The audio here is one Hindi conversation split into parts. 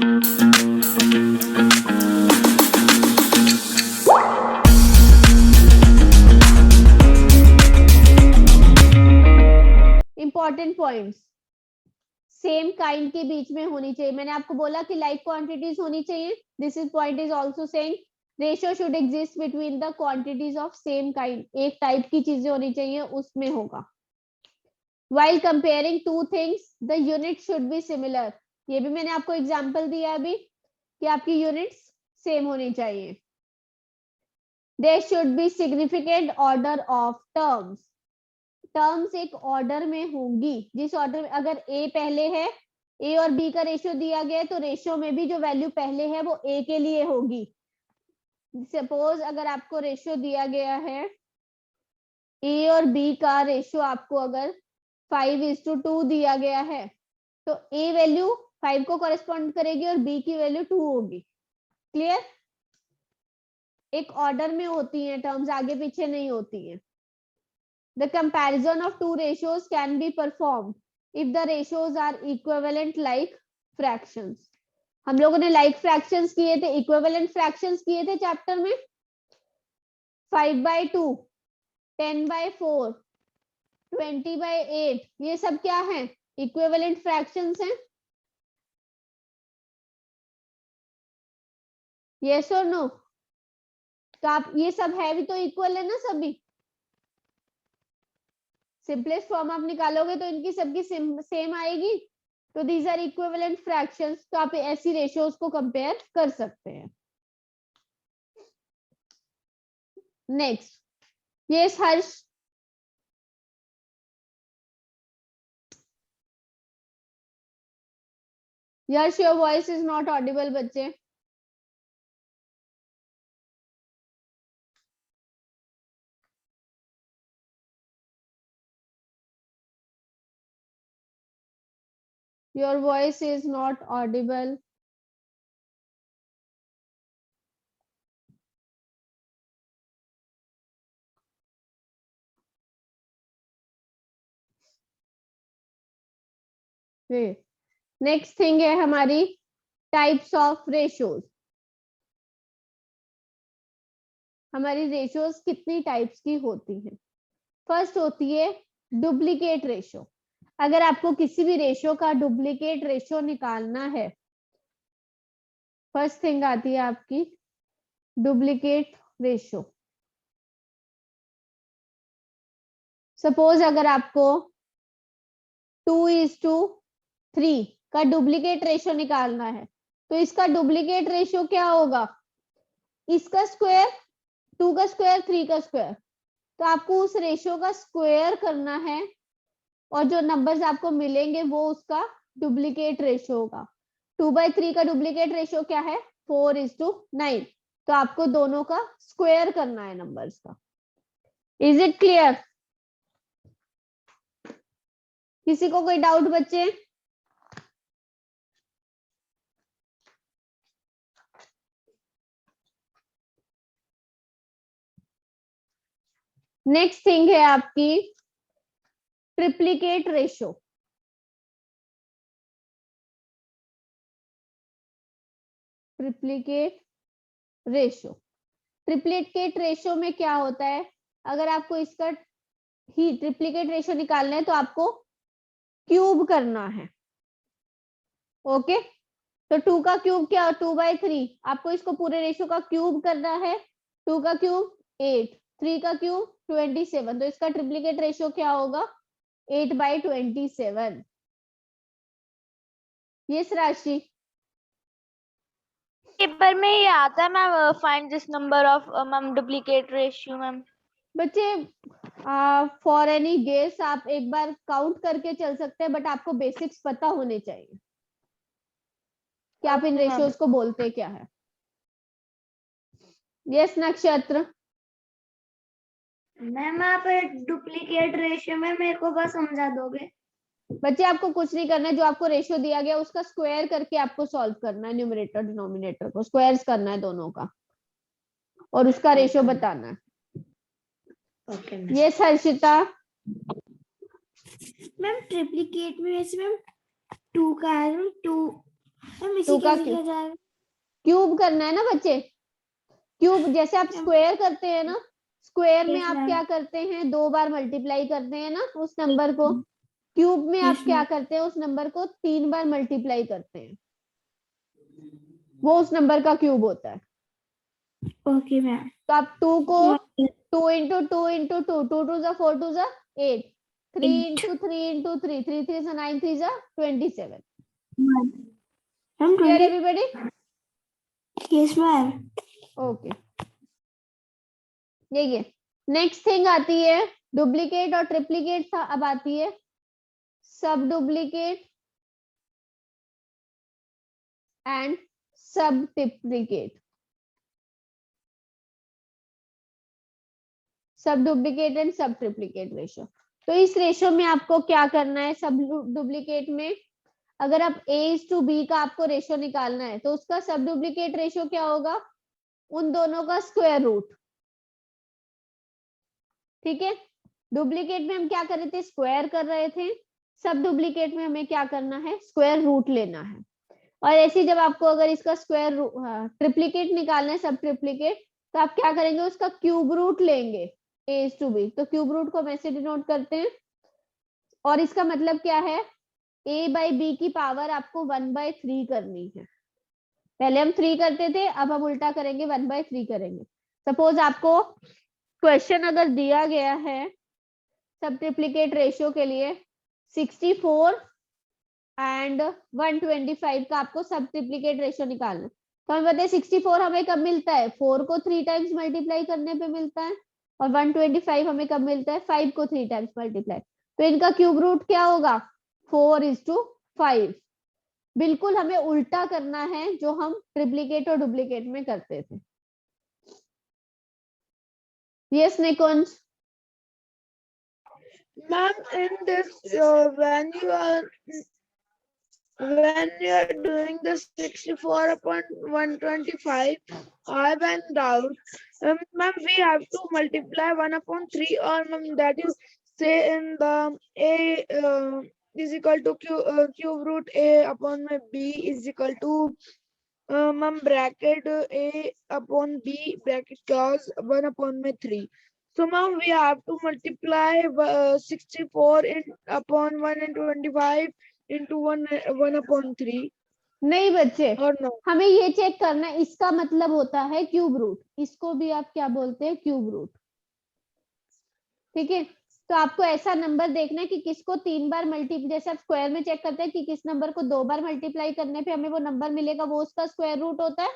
इंपॉर्टेंट पॉइंट्स, सेम काइंड के बीच में होनी चाहिए। मैंने आपको बोला कि लाइक क्वांटिटीज होनी चाहिए। This is point is also saying ratio should exist between the quantities of same kind. एक टाइप की चीजें होनी चाहिए, उसमें होगा। While comparing two things, the unit should be similar. ये भी मैंने आपको एग्जांपल दिया अभी कि आपकी यूनिट्स सेम होनी चाहिए। There should be significant order of terms. Terms एक ऑर्डर में होंगी, जिस ऑर्डर में अगर ए पहले है, ए और बी का रेशियो दिया गया है, तो रेशियो में भी जो वैल्यू पहले है वो ए के लिए होगी। सपोज अगर आपको रेशियो दिया गया है, ए और बी का रेशियो आपको अगर 5:2 दिया गया है, तो ए वैल्यू 5 को कॉरेस्पॉन्ड करेगी और बी की वैल्यू 2 होगी। क्लियर? एक ऑर्डर में होती हैं टर्म्स, आगे पीछे नहीं होती हैं। The comparison of two ratios can be performed if the ratios are equivalent like fractions. हम लोगों ने like fractions किए थे, equivalent fractions किए थे चैप्टर में। 5/2, 10/4, 20/8, ये सब क्या है? Equivalent fractions हैं। Yes or no? तो आप ये सब है भी तो इक्वल है ना सभी। सिंपलेस्ट फॉर्म आप निकालोगे तो इनकी सबकी सेम आएगी, तो दीज आर इक्विवेलेंट फ्रैक्शंस। तो आप ऐसी रेशियोज को कंपेयर कर सकते हैं। Next, yes Harsh. Yes, your voice is not Audible बच्चे। Your voice is not audible. Next thing है हमारी टाइप्स ऑफ रेशियोज। हमारी रेशियोज कितनी टाइप्स की होती हैं? फर्स्ट होती है डुप्लीकेट रेशियो। अगर आपको किसी भी रेशियो का डुप्लीकेट रेशियो निकालना है, फर्स्ट थिंग आती है आपकी डुप्लीकेट रेशियो। सपोज अगर आपको 2:3 का डुप्लीकेट रेशियो निकालना है, तो इसका डुप्लीकेट रेशियो क्या होगा? इसका स्क्वायर, 2 का स्क्वायर, 3 का स्क्वायर। तो आपको उस रेशियो का स्क्वायर करना है और जो नंबर्स आपको मिलेंगे वो उसका डुप्लीकेट रेशियो होगा। 2/3 का डुप्लीकेट रेशियो क्या है? 4:9। तो आपको दोनों का स्क्वायर करना है नंबर्स का। Is it clear? किसी को कोई डाउट बच्चे? नेक्स्ट थिंग है आपकी triplicate ratio. Triplicate ratio, triplicate ratio में क्या होता है? अगर आपको इसका ही ट्रिप्लीकेट रेशियो निकालना है तो आपको क्यूब करना है। ओके, तो 2 का क्यूब क्या? 2/3। आपको इसको पूरे रेशियो का क्यूब करना है। 2 का क्यूब 8, 3 का क्यूब 27। तो इसका ट्रिप्लीकेट रेशियो क्या होगा? 8/27। यस राशि। पेपर में ये आता है ma'am, find this number of ma'am duplicate ratio. Ma'am बच्चे फॉर एनी गेस आप एक बार काउंट करके चल सकते हैं, बट आपको बेसिक्स पता होने चाहिए कि आप इन रेशियोज को बोलते क्या है। यस नक्षत्र। मैम आप डुप्लीकेट रेशियो में मेरे को बस समझा दोगे? बच्चे आपको कुछ नहीं करना है, जो आपको रेशियो दिया गया उसका स्क्वायर करके आपको सॉल्व करना है। न्यूमरेटर डिनोमिनेटर को स्क्वायर्स करना है दोनों का और उसका रेशियो बताना है। Okay yes Harshita. Ma'am triplicate में वैसे मैम 2 का है, 2 2 का क्यूब करना है ना बच्चे, क्यूब जैसे आप स्क्वायर करते हैं ना, स्क्वायर में आप क्या करते हैं, 2 बार मल्टीप्लाई करते हैं ना उस नंबर को, क्यूब में आप क्या करते हैं, उस नंबर को 3 बार मल्टीप्लाई करते हैं, वो उस नंबर का क्यूब होता है। Okay ma'am. तो आप 2 को 2 into 2 into 2, 2 2 जा 4 2 जा 8, 3 into 3 into 3, 3 3 जा 9 3 जा 27. Clear everybody? Yes ma'am. Okay, देखिए नेक्स्ट थिंग आती है डुप्लीकेट और ट्रिप्लीकेट। अब आती है सब डुप्लीकेट एंड सब ट्रिप्लीकेट। सब डुप्लीकेट एंड सब ट्रिप्लीकेट रेशियो। तो इस रेशियो में आपको क्या करना है, सब डुप्लीकेट में अगर आप A:B का आपको रेशियो निकालना है तो उसका सब डुप्लीकेट रेशियो क्या होगा, उन दोनों का स्क्वायर रूट। ठीक है, डुप्लीकेट में हम क्या कर रहे थे, स्क्वायर कर रहे थे, सब डुप्लीकेट में हमें क्या करना है, स्क्वायर रूट लेना है। और ऐसे जब आपको अगर इसका स्क्वायर ट्रिप्लीकेट निकालना है, सब ट्रिप्लीकेट, तो आप क्या करेंगे, उसका क्यूब रूट लेंगे A:B। तो क्यूब रूट को हम ऐसे डिनोट करते हैं, और इसका मतलब क्या है, A/B की पावर आपको 1/3 करनी है। पहले हम 3 करते थे, अब हम उल्टा करेंगे, 1/3 करेंगे। सपोज आपको क्वेश्चन अगर दिया गया है सब ट्रिप्लीकेट रेशियो के लिए 64 एंड 125 का आपको सब ट्रिप्लीकेट रेशियो निकालना, तो हमें पता है 64 हमें कब मिलता है, 4 को 3 टाइम्स मल्टीप्लाई करने पे मिलता है, और 125 हमें कब मिलता है, 5 को 3 टाइम्स मल्टीप्लाई। तो इनका क्यूब रूट क्या होगा, 4:5। बिल्कुल हमें उल्टा करना है जो हम ट्रिप्लीकेट और डुप्लीकेट में करते थे। Yes Nikunj. Ma'am, in this, when you are doing the 64 upon 125, I went out. Ma'am, we have to multiply 1/3, or ma'am, that you say in the A is equal to cube root A upon my B is equal to ma'am bracket A upon B bracket cos 1/3. So ma'am, we have to multiply 64 upon 125 into 1/3, नहीं बच्चे, और नो? हमें ये चेक करना है, इसका मतलब होता है क्यूब रूट, इसको भी आप क्या बोलते हैं, क्यूब रूट। ठीक है, तो आपको ऐसा नंबर देखना है कि किसको 3 बार मल्टीप्लाई, जैसे आप स्क्वायर में चेक करते हैं कि किस नंबर को 2 बार मल्टीप्लाई करने पे हमें वो नंबर मिलेगा, वो उसका स्क्वायर रूट होता है।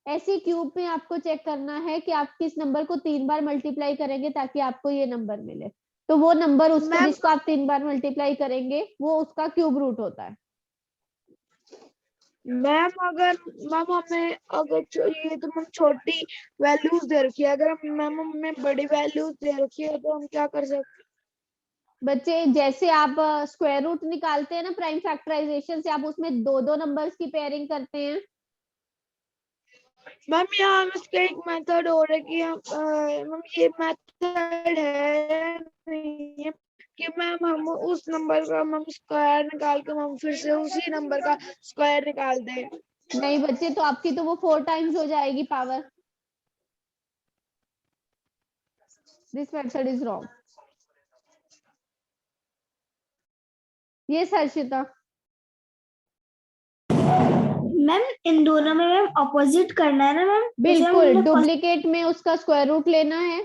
ऐसे क्यूब में आपको चेक करना है कि आप किस नंबर को 3 बार मल्टीप्लाई करेंगे ताकि आपको ये नंबर मिले, तो वो नंबर उसका जिसको आप 3 बार मल्टीप्लाई करेंगे वो उसका क्यूब रूट होता है। मैम अगर मैम हमें ये तो मैम छोटी वैल्यूज दे रखी है, अगर मैम हमें बड़ी वैल्यूज दे रखी है तो हम क्या कर सकते? बच्चे जैसे आप स्क्वायर रूट निकालते हैं ना प्राइम फैक्टराइजेशन से, आप उसमें दो दो नंबर्स की पेयरिंग करते हैं। मैम यहाँ हम इसका एक मेथड हो रहा है कि मैम ये मेथड है नहीं है कि मैम हम उस नंबर का मैम स्क्वायर निकाल के हम फिर से उसी नंबर का स्क्वायर निकाल दें। नहीं बच्चे, तो आपकी तो वो 4 टाइम्स हो जाएगी power. This method is wrong. Yes Harshita. Ma'am इन दोनों में मैम ऑपोजिट करना है ना मैम? बिल्कुल, डुप्लीकेट में उसका स्क्वायर रूट लेना है,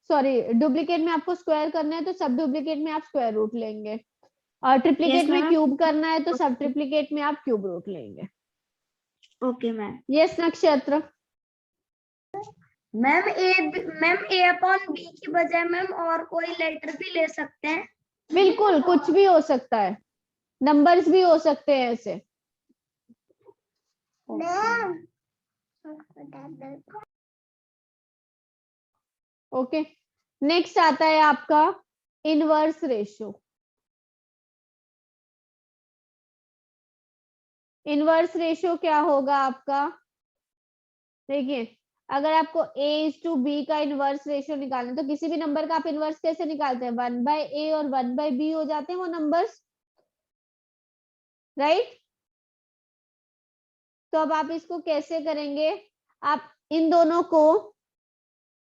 सॉरी डुप्लीकेट में आपको स्क्वायर करना है तो सब डुप्लीकेट में आप स्क्वायर रूट लेंगे, और ट्रिप्लीकेट में क्यूब करना है तो सब ट्रिप्लीकेट में आप क्यूब रूट लेंगे। Okay ma'am. यस नक्षत्र। मैम ए अपॉन बी की बजाय मैम और कोई लेटर भी ले सकते हैं? बिल्कुल, कुछ भी हो सकता है, नंबर्स भी हो सकते हैं ऐसे। ओके, नेक्स्ट आता है आपका इनवर्स रेशियो। इनवर्स रेशियो क्या होगा आपका, देखिए अगर आपको A:B का इनवर्स रेशियो निकालना है तो किसी भी नंबर का आप इनवर्स कैसे निकालते हैं, 1/A और 1/B हो जाते हैं वो नंबर्स, राइट। तो अब आप इसको कैसे करेंगे, आप इन दोनों को,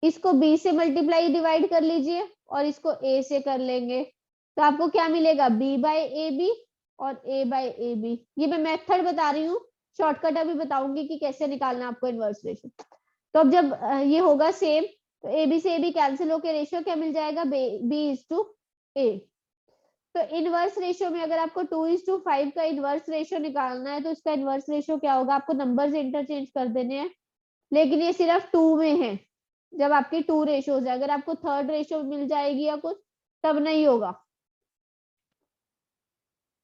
इसको b से मल्टीप्लाई डिवाइड कर लीजिए और इसको a से कर लेंगे, तो आपको क्या मिलेगा, b बाय ए बी और a बाय ए बी। ये मैं मेथड बता रही हूँ, शॉर्टकट अभी बताऊंगी कि कैसे निकालना आपको इनवर्स रेशियो। तो अब जब ये होगा सेम, तो ए बी से ए बी कैंसिल होकर रेशियो क्या मिल जाएगा, b/a। तो इनवर्स रेशियो में अगर आपको 2:5 का इनवर्स रेशियो निकालना है तो इसका इनवर्स रेशियो क्या होगा, आपको नंबर्स इंटरचेंज कर देने हैं, लेकिन ये सिर्फ 2 में है। जब आपकी 2 रेशियो है, अगर आपको थर्ड रेशियो मिल जाएगी या कुछ तब नहीं होगा।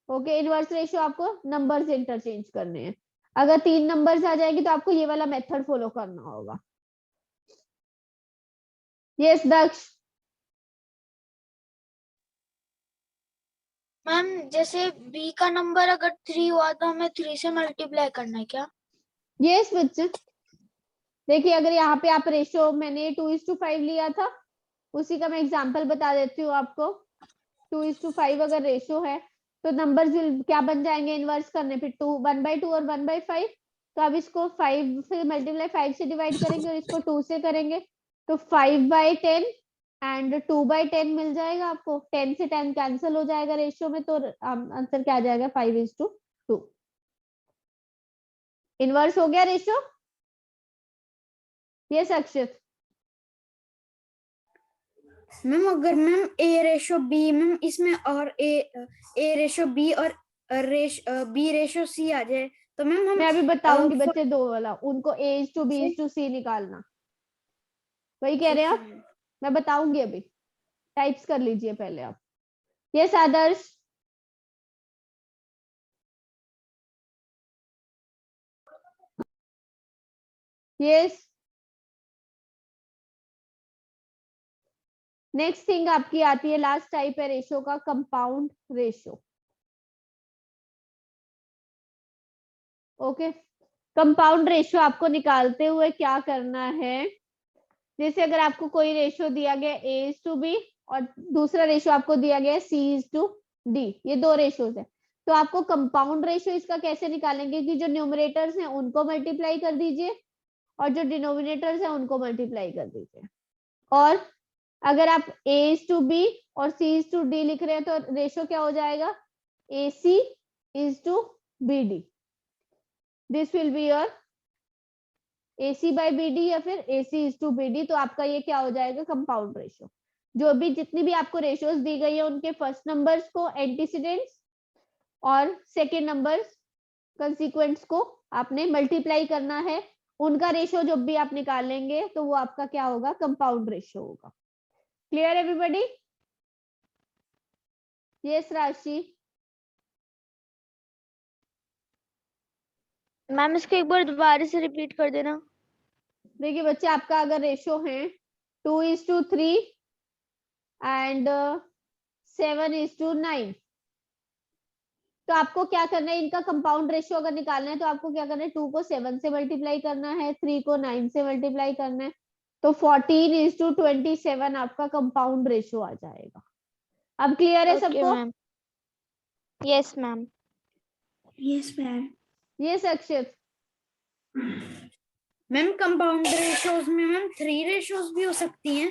ओके, इनवर्स रेशियो आपको नंबर्स इंटरचेंज करने हैं। अगर 3 नंबर्स आ जाएगी तो आपको ये वाला मेथड फॉलो करना होगा। यस दक्ष। मैम जैसे b का नंबर अगर 3 हुआ तो हमें 3 से मल्टीप्लाई करना है क्या? यस बच्चे, देखिए अगर यहाँ पे आप रेशियो, मैंने 2:5 लिया था, उसी का मैं एग्जांपल बता देती हूँ आपको। 2:5 अगर रेशियो है तो नंबर्स क्या बन जाएंगे इनवर्स करने पे, 1/2 और 1/5। तो अब इसको 5 से मल्टीप्लाई 5 से डिवाइड करेंगे और इसको 2 से करेंगे, तो 5/10 एंड 2/10 मिल जाएगा आपको। 10 से 10 कैंसिल हो जाएगा रेशियो में, तो आंसर क्या आ जाएगा, 5:2। इनवर्स हो गया रेशियो। यस अक्षित। मैम अगर मैम ए रेशो बी मैम इसमें और ए रेशो बी और बी रेशो सी आ जाए तो मैम हम मैं अभी बताऊंगी बच्चे, दो वाला उनको A/B/C निकालना, वही कह रहे हैं आप, मैं बताऊंगी अभी। टाइप्स कर लीजिए पहले आप। यस आदर्श। यस, नेक्स्ट थिंग आपकी आती है, लास्ट टाइप है रेशियो का, compound ratio. Okay, compound ratio आपको निकालते हुए क्या करना है, जैसे अगर आपको कोई रेशियो दिया गया A/B और दूसरा रेशियो आपको दिया गया C/D, ये दो रेशियोज है, तो आपको कंपाउंड रेशियो इसका कैसे निकालेंगे कि जो न्यूमरेटर्स हैं उनको मल्टीप्लाई कर दीजिए और जो डिनोमिनेटर्स हैं उनको मल्टीप्लाई कर दीजिए। और अगर आप A/B और C/D लिख रहे हैं तो रेशियो क्या हो जाएगा, AC/BD। This will be your AC/BD या फिर AC/BD। तो आपका ये क्या हो जाएगा, कंपाउंड रेशियो। जो भी जितनी भी आपको रेशियोज दी गई है उनके फर्स्ट नंबर्स को एंटीसीडेंट्स और सेकेंड नंबर्स कंसीक्वेंट्स को आपने मल्टीप्लाई करना है, उनका रेशियो जब भी आप निकालेंगे तो वो आपका क्या होगा, कंपाउंड रेशियो होगा। Clear everybody? यस राशि। मैम इसको एक बार दोबारा से रिपीट कर देना। देखिए बच्चे, आपका अगर रेशियो है 2:3 एंड 7:9, तो आपको क्या करना है, इनका कंपाउंड रेशियो अगर निकालना है तो आपको क्या करना है, 2 को 7 से मल्टीप्लाई करना है, 3 को 9 से मल्टीप्लाई करना है, तो 14:27 आपका कंपाउंड रेशियो आ जाएगा। अब क्लियर है सबको? Yes ma'am. Yes ma'am. Yes अक्षित। मैम कंपाउंड रेशियोज में मैम 3 रेशियोज भी हो सकती हैं?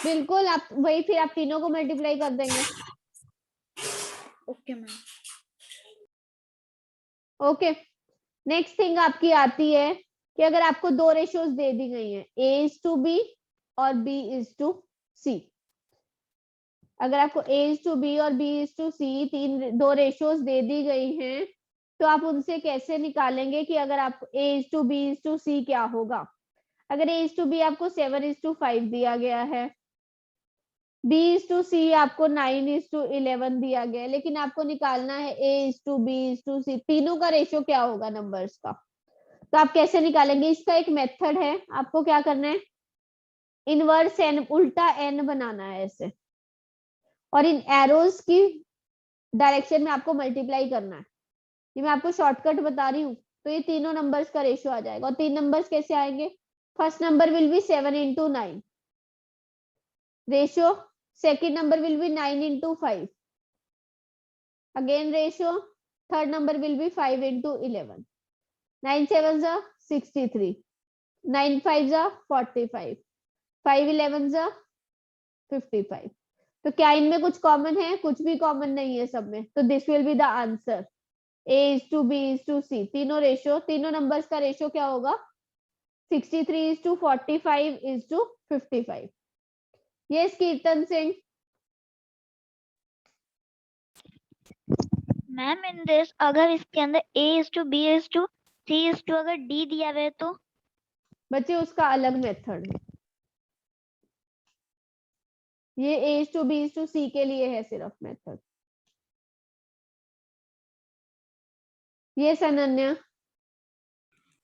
बिल्कुल, आप वही फिर आप तीनों को मल्टीप्लाई कर देंगे। Okay ma'am. Okay, next thing आपकी आती है कि अगर आपको दो रेशियोज दे दी गई हैं, A/B और B/C। अगर आपको A/B और B/C दो रेशियोज दे दी गई हैं तो आप उनसे कैसे निकालेंगे कि अगर आप A/B/C क्या होगा। अगर A/B आपको 7:5 दिया गया है, B/C आपको 9:11 दिया गया है, लेकिन आपको निकालना है A/B/C, तीनों का रेशियो क्या होगा नंबर्स का, तो आप कैसे निकालेंगे। इसका एक मेथड है, आपको क्या करना है, इनवर्स n, उल्टा n बनाना है ऐसे, और इन एरोज की डायरेक्शन में आपको मल्टीप्लाई करना है। ये मैं आपको शॉर्टकट बता रही हूँ, तो ये तीनों नंबर्स का रेशियो आ जाएगा। और तीन नंबर्स कैसे आएंगे, first number will be 7:9 ratio, second number will be 9:5 again ratio, third number will be 5:11। 9 7 जा 63, 9 5 जा 45, 5 11 जा 55। तो क्या इनमें कुछ कॉमन है? कुछ भी कॉमन नहीं है सब में, तो this will be the answer. A:B:C, तीनों नंबर्स का रेशियो क्या होगा? 63:45:55। यस कीर्तन सिंह। मैम इन दिस अगर इसके अंदर A:B:C अगर D दिया हुआ है तो बच्चे उसका अलग मेथड है, ये A:B:C के लिए है सिर्फ मेथड। ये अनन्या।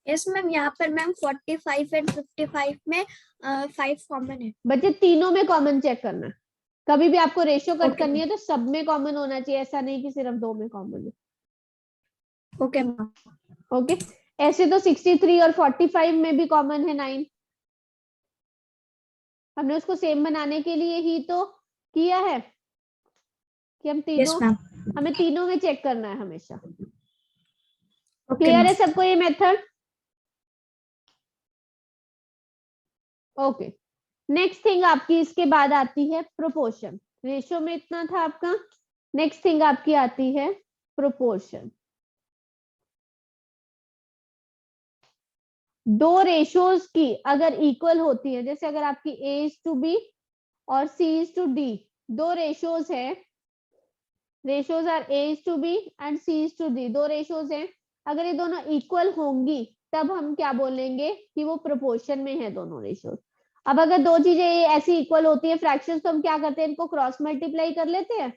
यस मैम, यहाँ पर मैम 45 एंड 55 में 5 कॉमन है। बच्चे तीनों में कॉमन चेक करना है, कभी भी आपको रेशियो कट Okay, करनी है तो सब में कॉमन होना चाहिए, ऐसा नहीं कि सिर्फ 2 में कॉमन है। Okay ma'am. ओके, ऐसे तो 63 और 45 में भी कॉमन है 9। हमने उसको सेम बनाने के लिए ही तो किया है कि हम यस तीनों, मैम। हमें तीनों में चेक करना है हमेशा। ओके क्लियर है सबको ये मेथड? ओके, नेक्स्ट थिंग आपकी इसके बाद आती है प्रोपोर्शन। रेशियो में इतना था आपका, नेक्स्ट थिंग आपकी आती है प्रोपोर्शन। दो रेशियोज की अगर इक्वल होती है, जैसे अगर आपकी A:B और C:D, दो रेशियोज है, ratios are A:B and C:D, दो रेशियोज हैं, अगर ये दोनों इक्वल होंगी तब हम क्या बोलेंगे कि वो प्रोपोर्शन में है दोनों रेशियोज। अब अगर दो चीजें ऐसी इक्वल होती है फ्रैक्शंस, तो हम क्या करते हैं, इनको क्रॉस मल्टीप्लाई कर लेते हैं,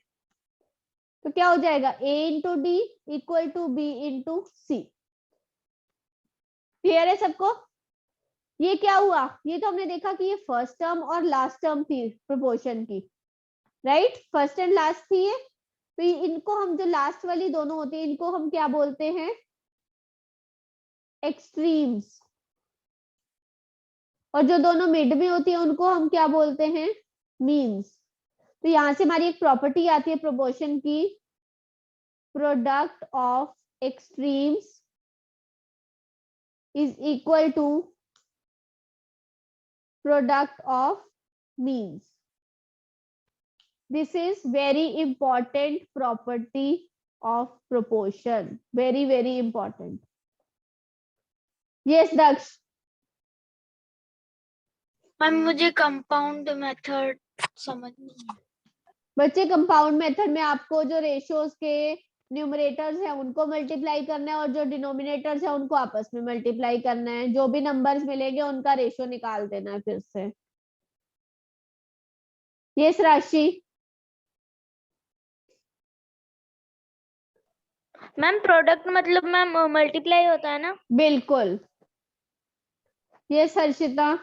तो क्या हो जाएगा A:D equal to B:C। Clear है सबको? ये क्या हुआ, ये तो हमने देखा कि ये फर्स्ट टर्म और लास्ट टर्म थी प्रोपोर्शन की, राइट? फर्स्ट एंड लास्ट थी ये, तो इनको हम जो लास्ट वाली दोनों होती है इनको हम क्या बोलते हैं, एक्सट्रीम्स। और जो दोनों मिड में होती है उनको हम क्या बोलते हैं, मीन्स। तो यहां से हमारी एक प्रॉपर्टी आती है प्रोपोर्शन की, product of extremes is equal to product of means. This is very important property of proportion, very important. Yes Daksh। Ma'am मुझे कंपाउंड मेथड समझ नहीं है। बच्चे कंपाउंड मेथड में आपको जो रेशियोज के न्यूमरेटर्स हैं उनको मल्टीप्लाई करना है और जो डिनोमिनेटर्स हैं उनको आपस में मल्टीप्लाई करना है, जो भी नंबर्स मिलेंगे उनका रेशियो निकाल देना है फिर से। यस राशि। मैम प्रोडक्ट मतलब मैम मल्टीप्लाई होता है ना? बिल्कुल। यस हर्षिता।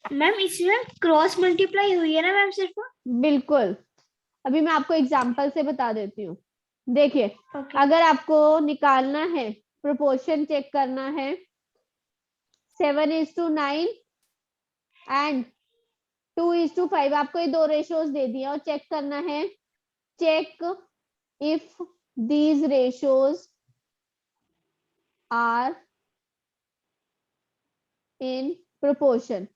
मैम इसमें क्रॉस मल्टीप्लाई हुई है ना मैम सिर्फ? बिल्कुल, अभी मैं आपको एग्जांपल से बता देती हूँ। देखिए अगर आपको निकालना है, प्रोपोर्शन चेक करना है, 7:9 एंड 2:5, आपको ये दो रेशियोज दे दिए और चेक करना है, check if these ratios are in proportion.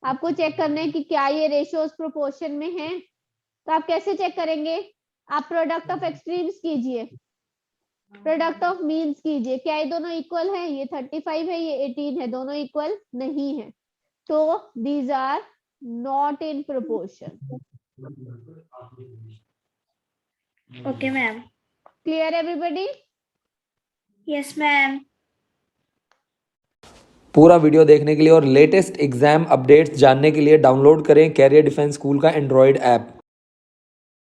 आपको चेक करना है कि क्या ये रेशियोज प्रोपोर्शन में हैं। तो आप कैसे चेक करेंगे, आप प्रोडक्ट ऑफ एक्सट्रीम्स कीजिए, प्रोडक्ट ऑफ मीन्स कीजिए, क्या ये दोनों इक्वल है, ये 35 है ये 18 है, दोनों इक्वल नहीं है, तो these are not in proportion. Okay ma'am. Clear everybody? Yes ma'am. पूरा वीडियो देखने के लिए और लेटेस्ट एग्जाम अपडेट्स जानने के लिए डाउनलोड करें कैरियर डिफेंस स्कूल का एंड्रॉयड ऐप।